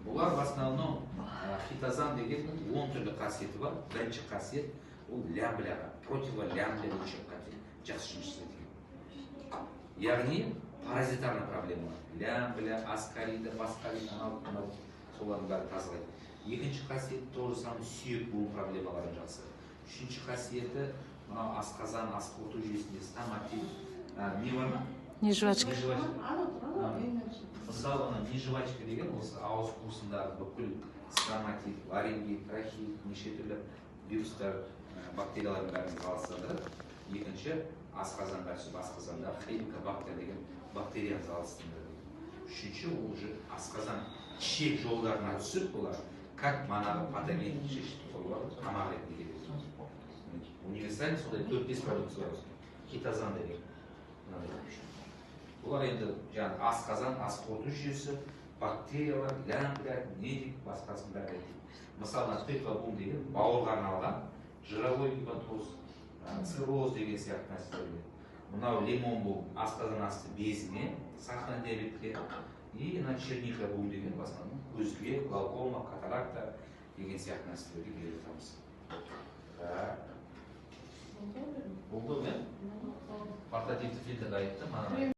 Бұлар в основном фитозан деген 10 түрлі қасиеті бар. Бірінші қасиет ол лямбляға, противолямбля жақсы жұмыс істейді. Яғни паразитарный проблема. Лямбля, аскарида, басқарида, солардың бәрі тазалайды. Екінші қасиеті тоже самый сүйек буын проблемалары жақсы. Үшінші қасиеті мынау асқазан, ас қорыту жүйесінде стоматит, не бар ма? Нежвачка. Мысалы, нежвачка деген осы ауыз қуысындағы бүкіл стоматит, ларингит, трахеит, неше түрлі вирустар, бактериялардың бәрін залалсыздандырады. Екінші асқазанға түсіп, асқазандағы хеликобактер деген бактерияны залалсыздандырады. Үшінші ол уже асқазан ішек жолдарына түсіп, олар как манағы патоген шешіп олар тамақ ретінде келеді. Универсальный сондай 4-5 продукция бар. Хитозан деген. Олар енді жаңағы асқазан, ас қорыту жүйесі, бактериялар, лямбля, недик, басқасын бәрі. Мысалы, тыква деген бауырға арналған жировой гепатоз, цирроз деген сияқты нәрселер. Мынау лимон бұл асқазан асты безіне, сахарный диабетке, и черника бұл деген в основном көзге, глаукома, катаракта деген сияқты нәрселерге келіп жатамыз. Болды ме? Портативті фильтрді айтты.